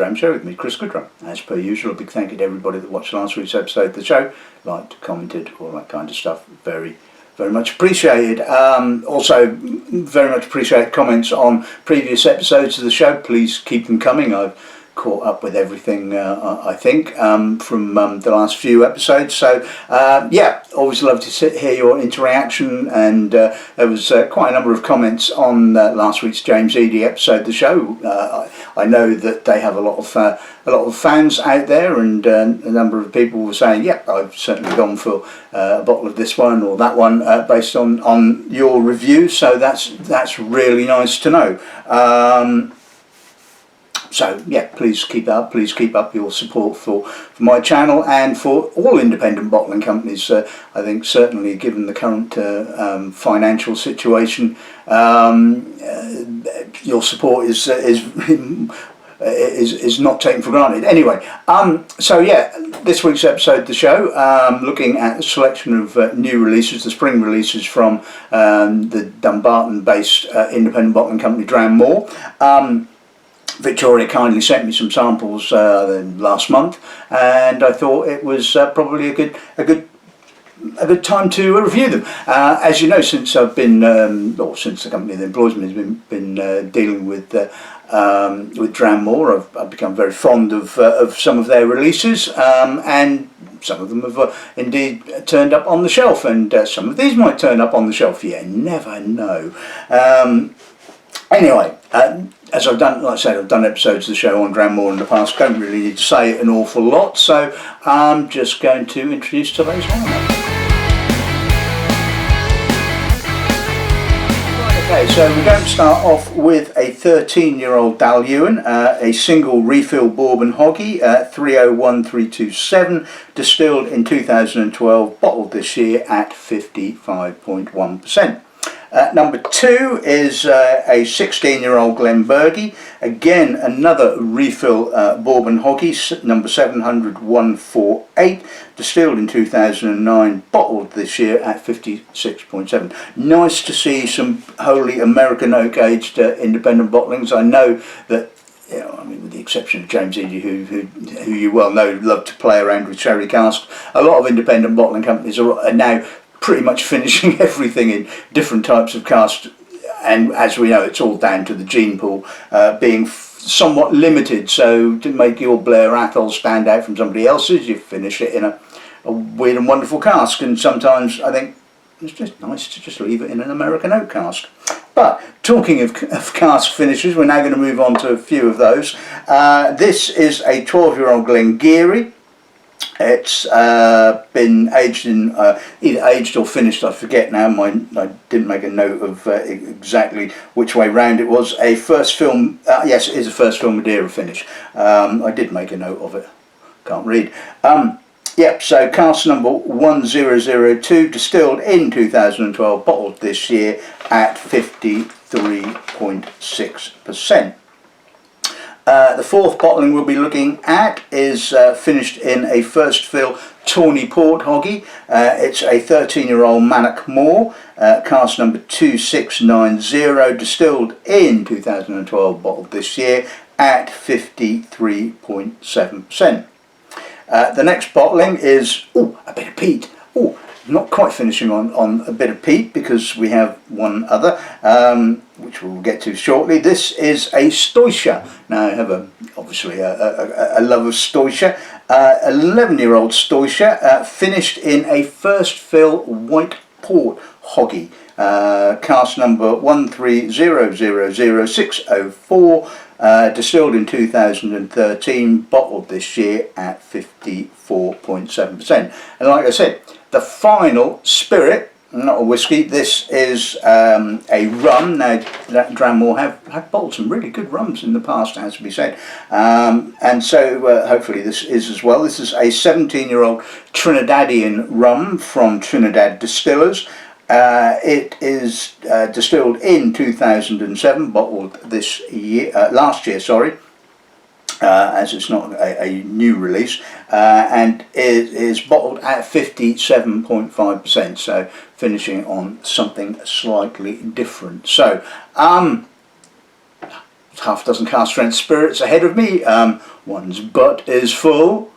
Dram Show with me, Chris Goodrum. As per usual, a big thank you to everybody that watched last week's episode of the show, liked, commented, all that kind of stuff. Very much appreciated. Also, very much appreciate comments on previous episodes of the show. Please keep them coming. I've caught up with everything, I think, from the last few episodes. So, yeah, always love to hear your interaction. And there was quite a number of comments on last week's James Eady episode of the show. I know that they have a lot of fans out there, and a number of people were saying, "Yeah, I've certainly gone for a bottle of this one or that one based on your review." So that's really nice to know. So yeah, please keep up your support for my channel and for all independent bottling companies. I think certainly given the current financial situation, your support is not taken for granted. Anyway, so yeah, this week's episode of the show, looking at a selection of new releases, the spring releases from the Dumbarton-based independent bottling company Dram Mor. Victoria kindly sent me some samples last month, and I thought it was probably a good time to review them. As you know, since I've been, or since the company that employs me has been dealing with Dram Mor, I've become very fond of some of their releases, and some of them have indeed turned up on the shelf, and some of these might turn up on the shelf. You never know. Anyway, as I've done, like I said, I've done episodes of the show on Dram Mor in the past. Don't really need to say an awful lot, so I'm just going to introduce today's one. Okay, so we're going to start off with a 13-year-old Dailuiane, a single refill bourbon hoggy, 301327, distilled in 2012, bottled this year at 55.1%. Number 2 is a 16-year-old Glen Bergie, again another refill bourbon hoggy, number 700148, distilled in 2009, bottled this year at 56.7. Nice to see some wholly American oak aged independent bottlings. I know that, you know, I mean, with the exception of James Eady, who you well know love to play around with sherry casks, a lot of independent bottling companies are now pretty much finishing everything in different types of casks, and as we know, it's all down to the gene pool being somewhat limited. So to make your Blair Athol stand out from somebody else's, you finish it in a weird and wonderful cask, and sometimes I think it's just nice to just leave it in an American oak cask. But talking of cask finishes, we're now going to move on to a few of those. This is a 12-year-old Glen Giri. It's been aged in either aged or finished, I forget now. I didn't make a note of exactly which way round it was. A first film, yes, it is a first film Madeira finish. I did make a note of it, can't read. Yep, so cask number 1002, distilled in 2012, bottled this year at 53.6%. The fourth bottling we'll be looking at is finished in a first fill tawny port hoggy. It's a 13-year-old Mannochmore, cask number 2690, distilled in 2012, bottled this year at 53.7%. The next bottling is a bit of peat. Not quite finishing on a bit of peat, because we have one other, which we'll get to shortly. This is a Stocher. Now I have obviously a love of Stocher. 11-year-old Stocher, finished in a first fill white port hoggy, cask number 13000604, distilled in 2013, bottled this year at 54.7%. And like I said, the final spirit, not a whiskey, this is a rum. Now, Dram Mor have bottled some really good rums in the past, has to be said. And so hopefully this is as well. This is a 17-year-old Trinidadian rum from Trinidad Distillers. It is distilled in 2007, bottled this year, last year, sorry. As it's not a new release, and it is bottled at 57.5%, so finishing on something slightly different. So half a dozen cask strength spirits ahead of me. One's butt is full.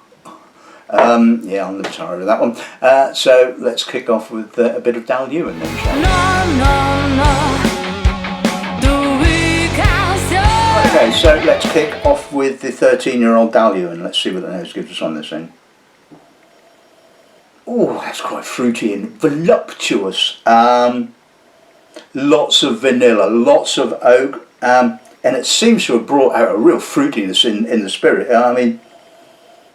Yeah, I'm never tired of that one. So let's kick off with a bit of Dailuiane then, shall we? Okay, so let's kick off with the 13-year-old Dailuiane. Let's see what the nose gives us on this end. Oh, that's quite fruity and voluptuous. Lots of vanilla, lots of oak, and it seems to have brought out a real fruitiness in the spirit. I mean,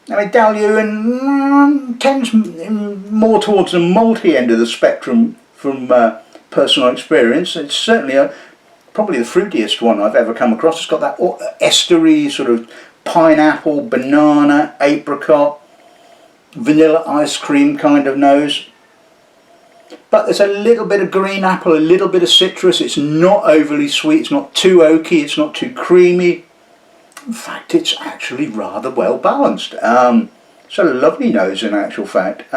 Dailuiane tends more towards the malty end of the spectrum from personal experience. It's certainly probably the fruitiest one I've ever come across. It's got that estery sort of pineapple, banana, apricot, vanilla ice cream kind of nose. But there's a little bit of green apple, a little bit of citrus. It's not overly sweet, it's not too oaky, it's not too creamy. In fact, it's actually rather well balanced. It's a lovely nose in actual fact.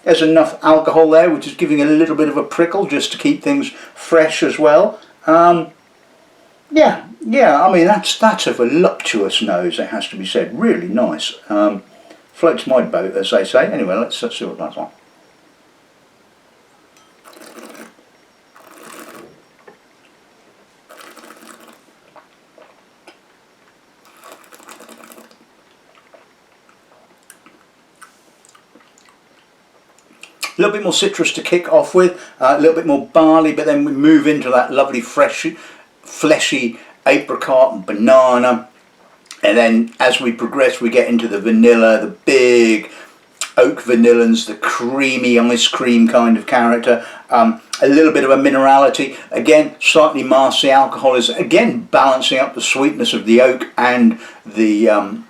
There's enough alcohol there, which is giving a little bit of a prickle just to keep things fresh as well. Yeah, I mean, that's a voluptuous nose, it has to be said. Really nice. Floats my boat, as they say. Anyway, let's see what that's like. A little bit more citrus to kick off with, a little bit more barley, but then we move into that lovely fleshy apricot and banana, and then as we progress we get into the vanilla, the big oak vanillins, the creamy ice cream kind of character, a little bit of a minerality, again slightly masked. The alcohol is again balancing up the sweetness of the oak and the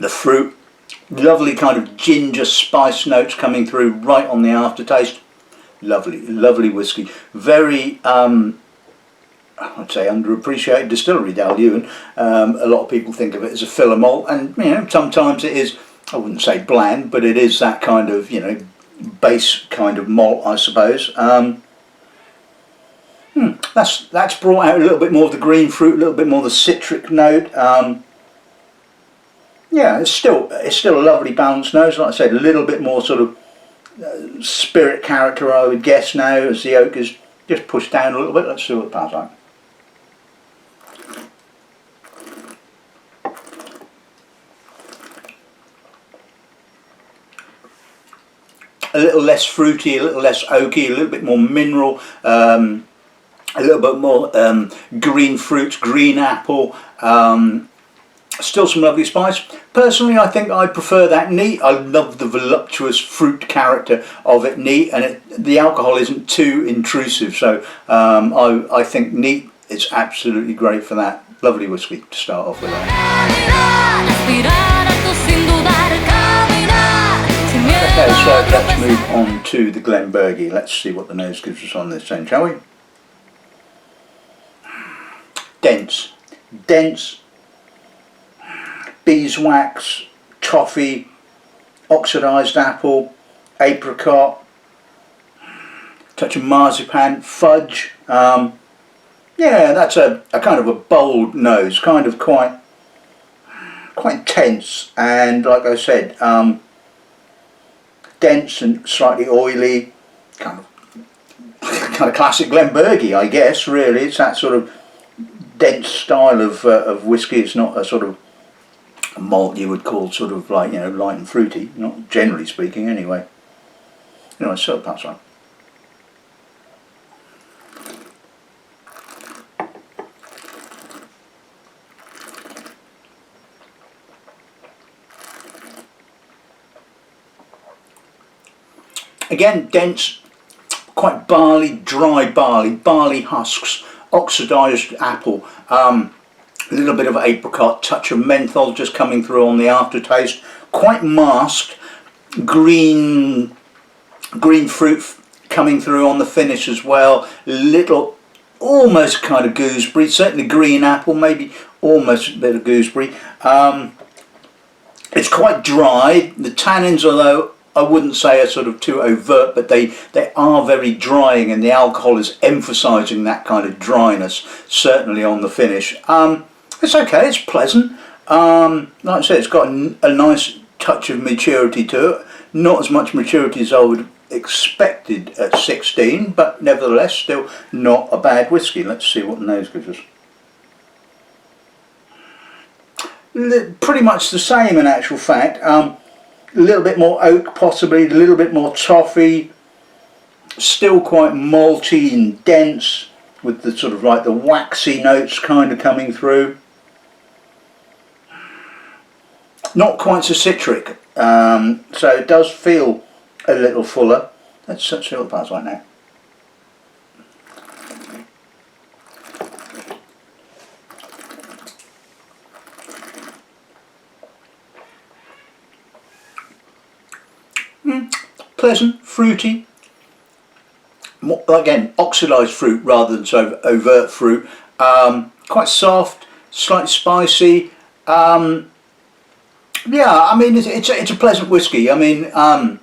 fruit. Lovely kind of ginger spice notes coming through right on the aftertaste. Lovely whiskey. Very I'd say underappreciated distillery, Dailuiane. A lot of people think of it as a filler malt, and sometimes it is, I wouldn't say bland, but it is that kind of base kind of malt, I suppose. That's brought out a little bit more of the green fruit, a little bit more of the citric note. Yeah, it's still a lovely balanced nose. Like I said, a little bit more sort of spirit character, I would guess now, as the oak is just pushed down a little bit. Let's see what it passes like. A little less fruity, a little less oaky, a little bit more mineral, a little bit more green fruits, green apple. Still some lovely spice. Personally, I think I prefer that neat. I love the voluptuous fruit character of it neat, and the alcohol isn't too intrusive, so I think neat is absolutely great for that. Lovely whiskey to start off with. Okay, so let's move on to the Glen Bergie. Let's see what the nose gives us on this then, shall we? Dense. Beeswax, toffee, oxidised apple, apricot, touch of marzipan, fudge. Yeah, that's a kind of a bold nose, kind of quite tense, and like I said, dense and slightly oily, kind of classic Glen Bergie, I guess. Really, it's that sort of dense style of whiskey. It's not a sort of malt you would call sort of like light and fruity, not generally speaking anyway. Anyway, so pass on. Again, dense, quite dry barley husks, oxidised apple, a little bit of apricot, touch of menthol just coming through on the aftertaste, quite masked, green fruit coming through on the finish as well, little, almost kind of gooseberry, certainly green apple, maybe almost a bit of gooseberry. It's quite dry, the tannins, although I wouldn't say are sort of too overt, but they are very drying, and the alcohol is emphasising that kind of dryness, certainly on the finish. It's okay, it's pleasant. Like I said, it's got a nice touch of maturity to it. Not as much maturity as I would have expected at 16, but nevertheless still not a bad whisky. Let's see what the nose gives us. Pretty much the same in actual fact. A little bit more oak possibly, a little bit more toffee, still quite malty and dense with the sort of like the waxy notes kind of coming through. Not quite so citric, so it does feel a little fuller. Let's see what the parts like now. Pleasant, fruity. Again, oxidised fruit rather than so overt fruit. Quite soft, slightly spicy. Yeah, I mean it's a pleasant whisky. I mean Glen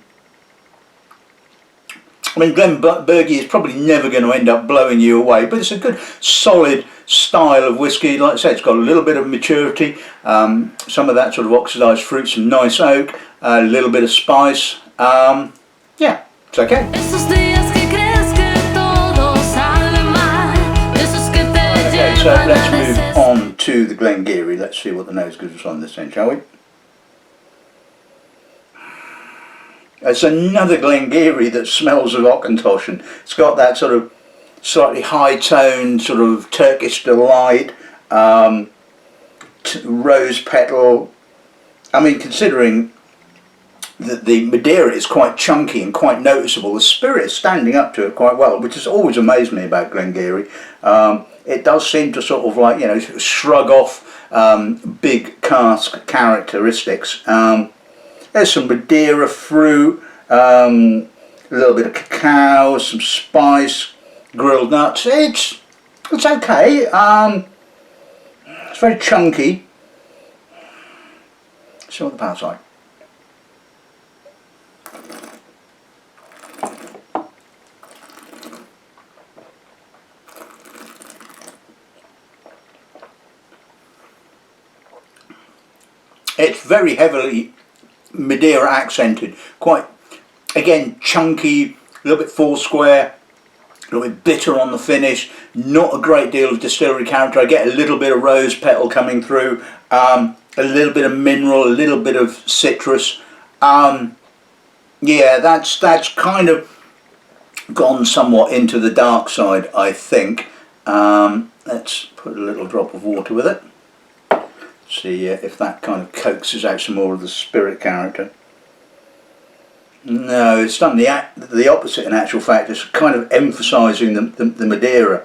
Bergie is probably never going to end up blowing you away, but it's a good solid style of whisky. Like I said, it's got a little bit of maturity, some of that sort of oxidised fruit, some nice oak, a little bit of spice. Yeah, it's okay. Okay, so let's move on to the Glen Giri. Let's see what the nose gives us on this then, shall we? It's another Glen Giri that smells of Auchentoshan. It's got that sort of slightly high-toned sort of Turkish delight, rose petal. I mean, considering that the Madeira is quite chunky and quite noticeable, the spirit is standing up to it quite well, which has always amazed me about Glen Giri. It does seem to sort of like, you know, shrug off big cask characteristics. There's some Madeira fruit, a little bit of cacao, some spice, grilled nuts. It's okay. It's very chunky. Let's see what the pal's like. It's very heavily Madeira accented, quite, again, chunky, a little bit foursquare, a little bit bitter on the finish, not a great deal of distillery character. I get a little bit of rose petal coming through, a little bit of mineral, a little bit of citrus. Yeah, that's kind of gone somewhat into the dark side, I think. Let's put a little drop of water with it. See if that kind of coaxes out some more of the spirit character. No, it's done the opposite in actual fact. It's kind of emphasising the Madeira.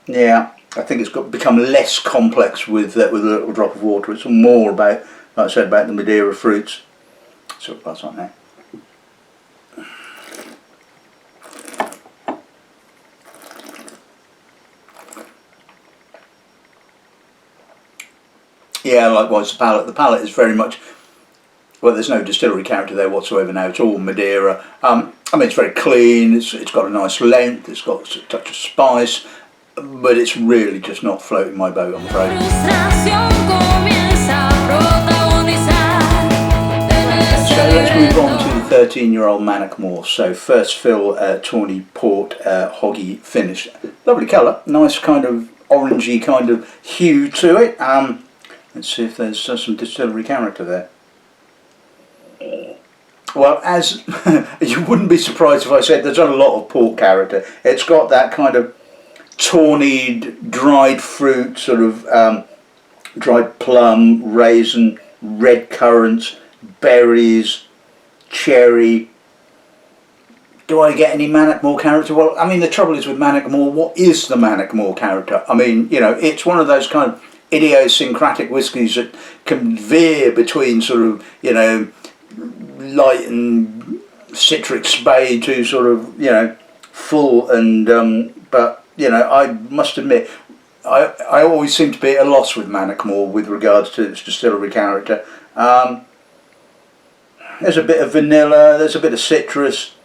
Yeah, I think it's become less complex with a little drop of water. It's more about, like I said, about the Madeira fruits. So that's on there. Yeah, likewise the palate is very much, well, there's no distillery character there whatsoever now, it's all Madeira. I mean, it's very clean, it's got a nice length, it's got a touch of spice, but it's really just not floating my boat, I'm afraid. So let's move on to the 13-year-old Mannochmore. So first fill, tawny port, hoggy finish. Lovely colour, nice kind of orangey kind of hue to it. Let's see if there's some distillery character there. Well, as you wouldn't be surprised if I said there's not a lot of port character. It's got that kind of tawnied, dried fruit, sort of dried plum, raisin, red currants, berries, cherry. Do I get any Mannochmore character? Well, I mean, the trouble is with Mannochmore, what is the Mannochmore character? I mean, you know, it's one of those kind of idiosyncratic whiskies that can veer between sort of, you know, light and citric spade to sort of, you know, full and but you know, I must admit I always seem to be at a loss with Mannochmore with regards to its distillery character. There's a bit of vanilla, there's a bit of citrus,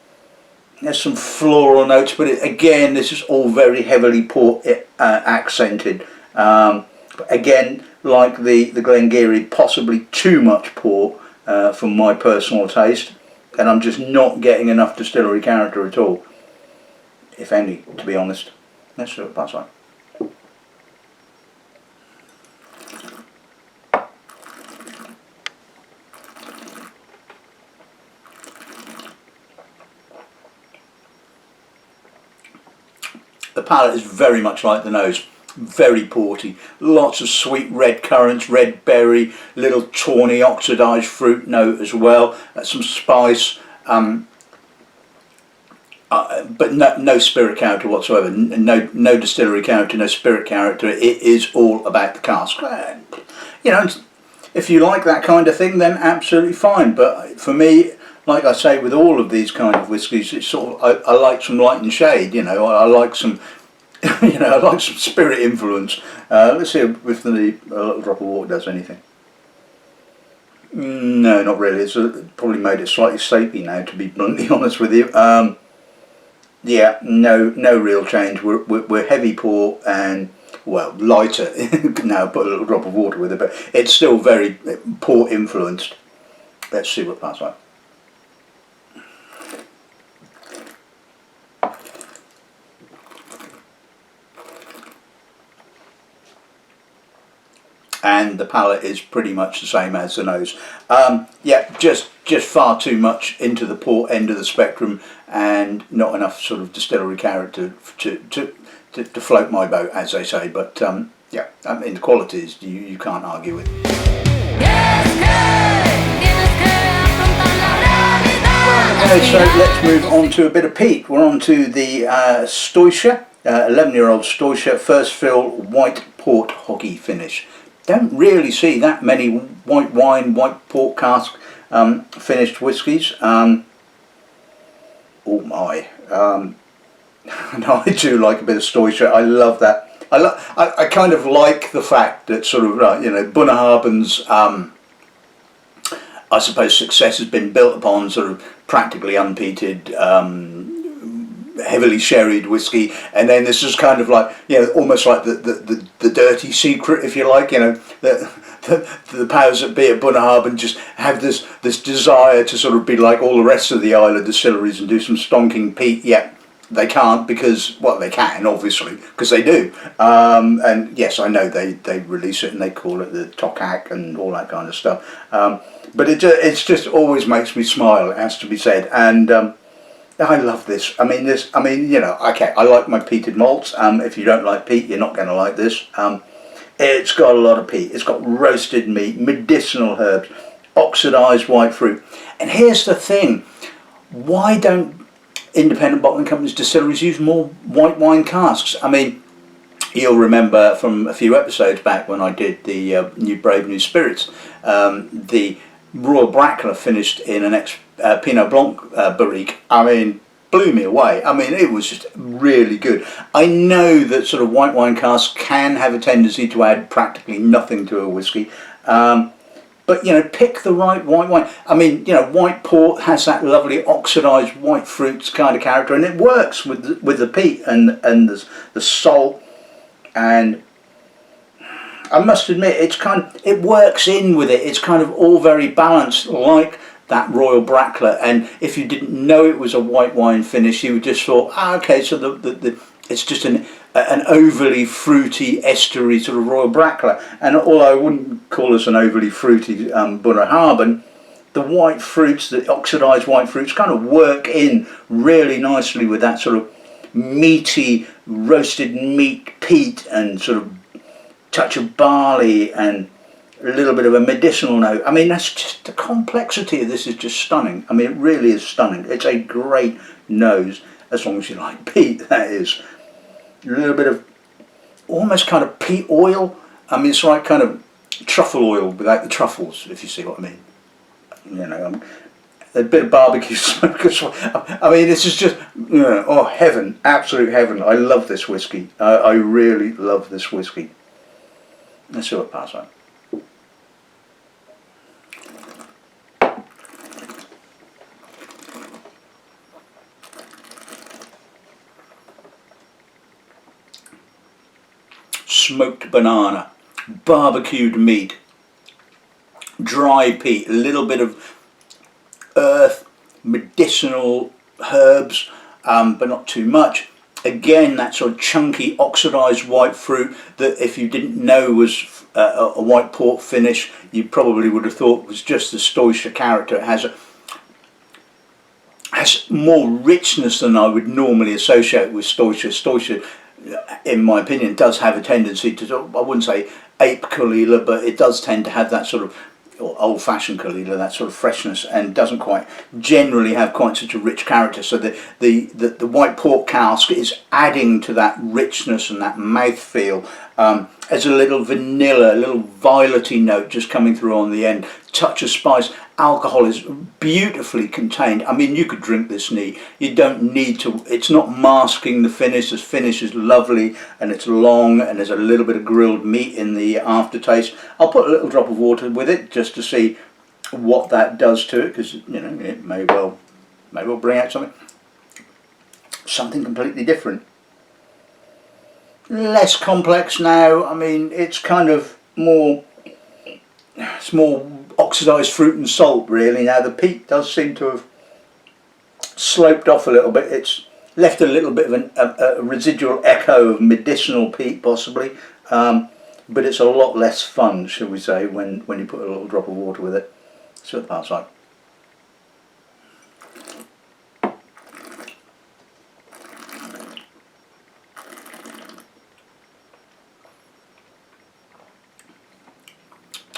there's some floral notes, but again, this is all very heavily port accented. But again, like the Glen Giri, possibly too much port for my personal taste, and I'm just not getting enough distillery character at all, if any, to be honest. Let's do it past that. The palate is very much like the nose, very porty, lots of sweet red currants, red berry, little tawny oxidised fruit note as well, some spice, but no spirit character whatsoever, no distillery character, no spirit character. It is all about the cask. You know, if you like that kind of thing, then absolutely fine, but for me, like I say, with all of these kind of whiskies, it's sort of, I like some light and shade, you know, I like some, you know, I like some spirit influence. Let's see if the little drop of water does anything. No, not really. It's probably made it slightly sapy now, to be bluntly honest with you. Yeah, no real change. We're heavy pour and, well, lighter. Now put a little drop of water with it, but it's still very port influenced. Let's see what that's like. And the palate is pretty much the same as the nose. Yeah, just far too much into the port end of the spectrum, and not enough sort of distillery character to float my boat, as they say. But yeah, I mean, the qualities you can't argue with. Okay, so let's move on to a bit of peat. We're on to the Stocher, 11-year-old Stocher, first fill white port hockey finish. Don't really see that many white wine, white port cask finished whiskies. Oh my! And I do like a bit of Stocher. I love that. I kind of like the fact that sort of you know, Bunnahabhain's I suppose success has been built upon sort of practically unpeated, heavily sherried whiskey, and then this is kind of like, you know, almost like the dirty secret, if you like, you know, the powers that be at Bunnahabhain just have this desire to sort of be like all the rest of the Isle distilleries and do some stonking peat. Yeah, they can't because, well, they can obviously because they do, and yes, I know they release it and they call it the Tokak and all that kind of stuff, but it's just always makes me smile, it has to be said. And I love this. I mean, you know, okay, I like my peated malts. If you don't like peat, you're not going to like this. It's got a lot of peat. It's got roasted meat, medicinal herbs, oxidised white fruit. And here's the thing: why don't independent bottling companies, distilleries use more white wine casks? I mean, you'll remember from a few episodes back when I did the new Brave New Spirits, the Royal Brackler finished in an Pinot Blanc barrique. I mean, blew me away. I mean, it was just really good. I know that sort of white wine casks can have a tendency to add practically nothing to a whiskey, but you know, pick the right white wine. I mean, you know, white port has that lovely oxidised white fruits kind of character, and it works with the peat and the salt. And I must admit, it works in with it. It's kind of all very balanced, like that Royal Brackler. And if you didn't know it was a white wine finish, you just thought, okay, so it's just an overly fruity, estery sort of Royal Brackler. And although I wouldn't call this an overly fruity Bunnahabhain, the white fruits, the oxidised white fruits, kind of work in really nicely with that sort of meaty, roasted meat peat and sort of touch of barley and a little bit of a medicinal note. I mean, that's just, the complexity of this is just stunning. I mean, it really is stunning. It's a great nose, as long as you like peat, that is. A little bit of almost kind of peat oil. I mean, it's like kind of truffle oil without the truffles, if you see what I mean. You know, a bit of barbecue smoke as well. I mean, this is just, you know, oh, heaven, absolute heaven. I love this whiskey. I really love this whiskey. Let's see what passes out. smoked banana, barbecued meat, dry peat, a little bit of earth, medicinal herbs, but not too much. Again, that sort of chunky oxidised white fruit that if you didn't know was a white port finish, you probably would have thought was just the Stocher character. It has more richness than I would normally associate with Stocher. Stocher, in my opinion, does have a tendency to, I wouldn't say ape Kalila, but it does tend to have that sort of old-fashioned Kalila, that sort of freshness, and doesn't quite generally have quite such a rich character. So the white port cask is adding to that richness and that mouthfeel. As a little vanilla, a little violety note just coming through on the end, touch of spice. Alcohol is beautifully contained. I mean, you could drink this neat. You don't need to, it's not masking the finish. The finish is lovely and it's long, and there's a little bit of grilled meat in the aftertaste. I'll put a little drop of water with it just to see what that does to it, because, you know, it may well bring out something completely different. Less complex now. I mean, it's kind of more, it's more oxidised fruit and salt really. Now the peat does seem to have sloped off a little bit. It's left a little bit of a residual echo of medicinal peat possibly, but it's a lot less fun, shall we say, when you put a little drop of water with it. See what the part's like.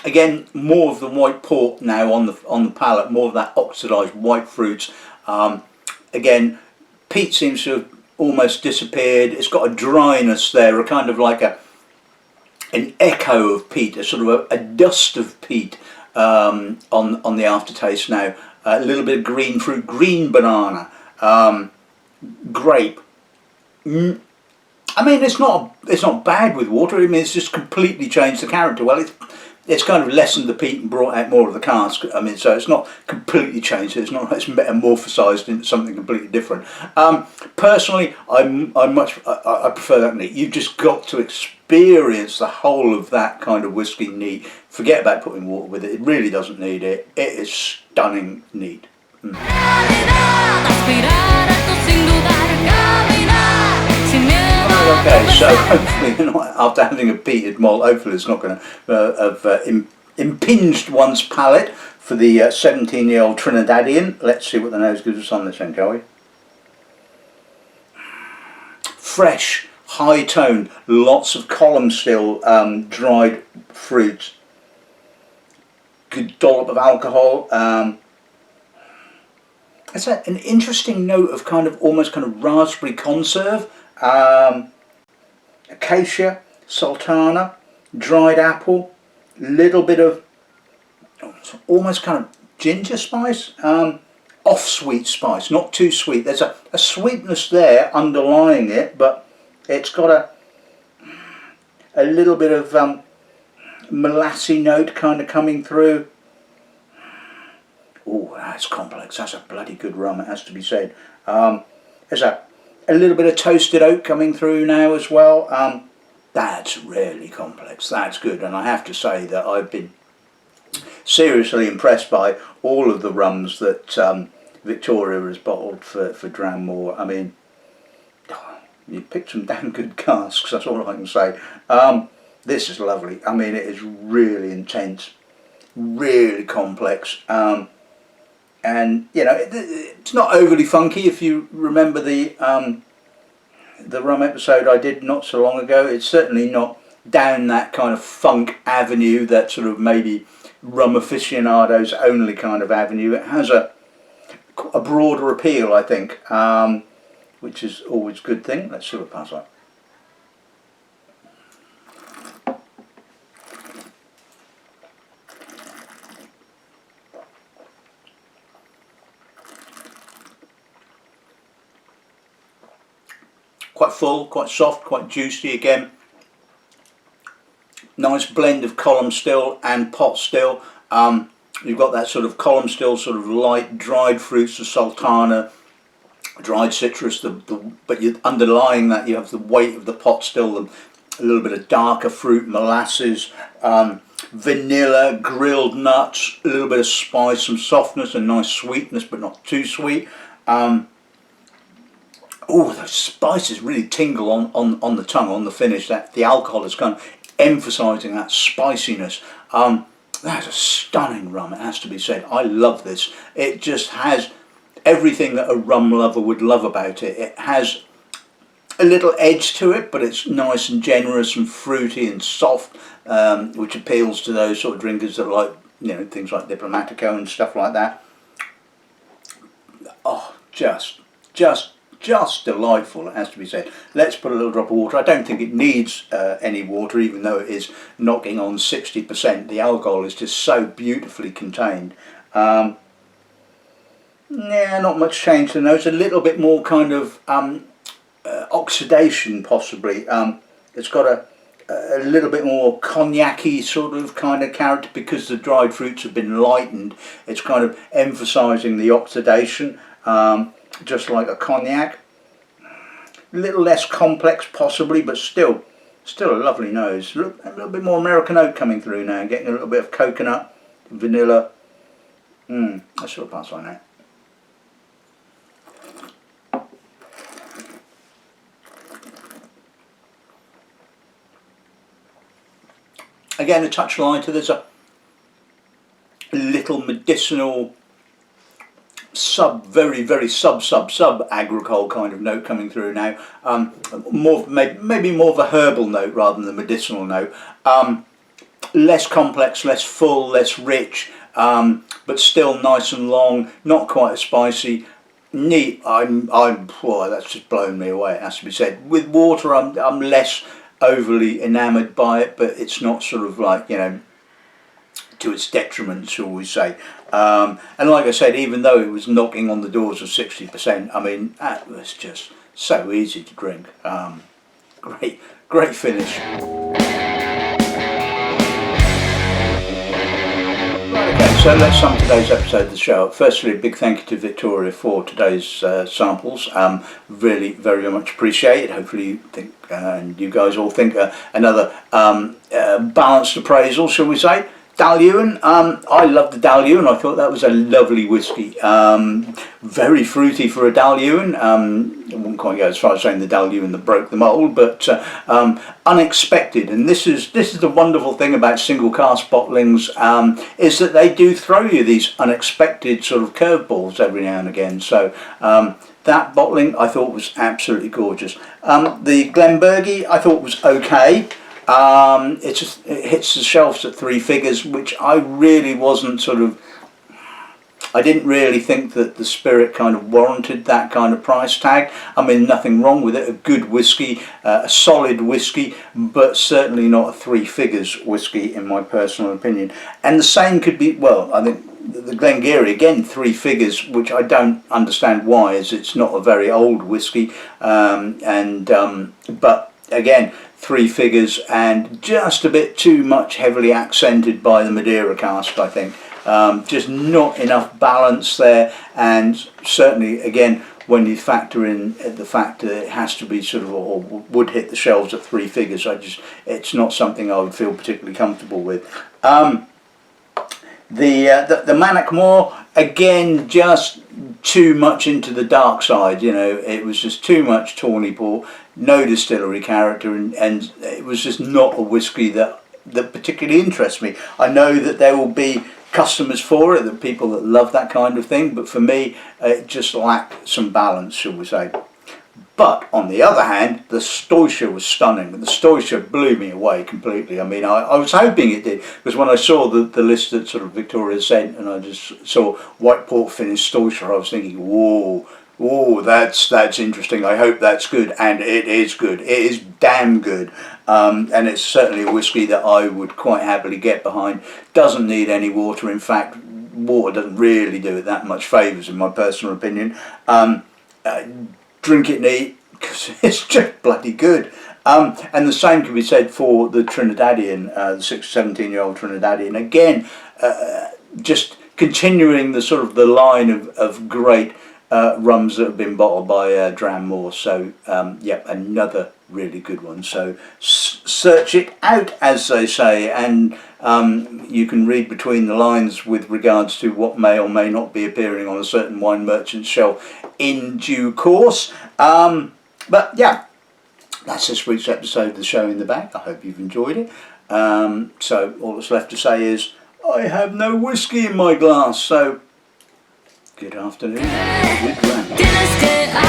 Again, more of the white port now on the palate, more of that oxidised white fruits. Again, peat seems to have almost disappeared. It's got a dryness there, a kind of like an echo of peat, a sort of a dust of peat on the aftertaste now. A little bit of green fruit, green banana, grape. I mean, it's not bad with water. I mean, it's just completely changed the character. Well, it's kind of lessened the peat and brought out more of the cask. I mean, so it's not completely changed. It's not. It's metamorphosised into something completely different. Personally, I prefer that neat. You've just got to experience the whole of that kind of whiskey neat. Forget about putting water with it. It really doesn't need it. It is stunning neat. Okay, so hopefully, after having a peated malt, hopefully it's not going to have impinged one's palate for the 17-year-old Trinidadian. Let's see what the nose gives us on this end, shall we? Fresh, high tone, lots of column still, dried fruits, good dollop of alcohol. It's an interesting note of almost kind of raspberry conserve. Acacia, sultana, dried apple, little bit of almost kind of ginger spice, off sweet spice, not too sweet. There's a sweetness there underlying it, but it's got a little bit of molassy note kind of coming through. Oh, that's complex. That's a bloody good rum, it has to be said. There's a little bit of toasted oak coming through now as well. That's really complex. That's good, and I have to say that I've been seriously impressed by all of the rums that Victoria has bottled for Dram Mor. I mean, you picked some damn good casks, that's all I can say. This is lovely. I mean, it is really intense, really complex, and you know, it's not overly funky. If you remember the rum episode I did not so long ago, it's certainly not down that kind of funk avenue, that sort of maybe rum aficionados only kind of avenue. It has a broader appeal, I think, which is always a good thing. Let's see what it passes like. Quite full, quite soft, quite juicy again. Nice blend of column still and pot still. You've got that sort of column still, sort of light dried fruits, the sultana, dried citrus, but underlying that you have the weight of the pot still, a little bit of darker fruit, molasses, vanilla, grilled nuts, a little bit of spice, some softness and nice sweetness, but not too sweet. Oh, those spices really tingle on the tongue, on the finish. That the alcohol is kind of emphasising that spiciness. That's a stunning rum, it has to be said. I love this. It just has everything that a rum lover would love about it. It has a little edge to it, but it's nice and generous and fruity and soft, which appeals to those sort of drinkers that like, you know, things like Diplomatico and stuff like that. Oh, just delightful, it has to be said. Let's put a little drop of water. I don't think it needs any water, even though it is knocking on 60%. The alcohol is just so beautifully contained. Yeah, not much change to nose. A little bit more kind of oxidation, possibly. It's got a little bit more cognac-y sort of kind of character because the dried fruits have been lightened. It's kind of emphasising the oxidation. Just like a cognac, a little less complex possibly, but still a lovely nose. Look, a little bit more American oak coming through now, getting a little bit of coconut, vanilla. Let's sort of pass on that. Again, a touch lighter. There's a little medicinal very sub agricole kind of note coming through now. Maybe more of a herbal note rather than the medicinal note. Less complex, less full, less rich, but still nice and long, not quite as spicy. Neat. Boy, that's just blown me away, it has to be said. With water, I'm less overly enamoured by it, but it's not sort of like, you know, to its detriment, shall we say. And like I said, even though it was knocking on the doors of 60%, I mean, that was just so easy to drink. Great finish. Right, okay, so let's sum today's episode of the show. Firstly, a big thank you to Victoria for today's samples. Really very much appreciated. Hopefully you think, and you guys all think, another balanced appraisal, shall we say. Dailuiane, I love the Dailuiane. I thought that was a lovely whiskey. Very fruity for a Dailuiane. I wouldn't quite go as far as saying the Dailuiane that broke the mould, but unexpected. And this is the wonderful thing about single cask bottlings, is that they do throw you these unexpected sort of curveballs every now and again. So that bottling I thought was absolutely gorgeous. The Glen Bergie I thought was okay. It hits the shelves at 3 figures, which I really wasn't sort of, I didn't really think that the spirit kind of warranted that kind of price tag. I mean, nothing wrong with it, a good whiskey, a solid whiskey, but certainly not a 3 figures whiskey in my personal opinion. And the same could be, well, I think the Glen Giri, again 3 figures, which I don't understand why, as it's not a very old whiskey, but again 3 figures and just a bit too much heavily accented by the Madeira cask, I think. Just not enough balance there, and certainly again when you factor in the fact that it has to be sort of, or would hit the shelves at 3 figures, it's not something I would feel particularly comfortable with. The Mannochmore, again, just too much into the dark side, you know, it was just too much tawny port, no distillery character, and it was just not a whiskey that particularly interests me. I know that there will be customers for it, the people that love that kind of thing, but for me it just lacked some balance, shall we say. But on the other hand, the Stocher was stunning. The Stocher blew me away completely. I mean, I was hoping it did, because when I saw the list that sort of Victoria sent, and I just saw white port finish Stocher, I was thinking, whoa, that's interesting. I hope that's good, and it is good. It is damn good, and it's certainly a whiskey that I would quite happily get behind. Doesn't need any water. In fact, water doesn't really do it that much favours, in my personal opinion. Drink it neat, because it's just bloody good. And the same can be said for the Trinidadian, the 17-year-old Trinidadian. Again, just continuing the sort of the line of great rums that have been bottled by Dram Mor. So, yep, another really good one. So search it out, as they say, and you can read between the lines with regards to what may or may not be appearing on a certain wine merchant's shelf in due course. But yeah, that's this week's episode of the Show in the Bag. I hope you've enjoyed it. So all that's left to say is I have no whiskey in my glass, so good afternoon. Good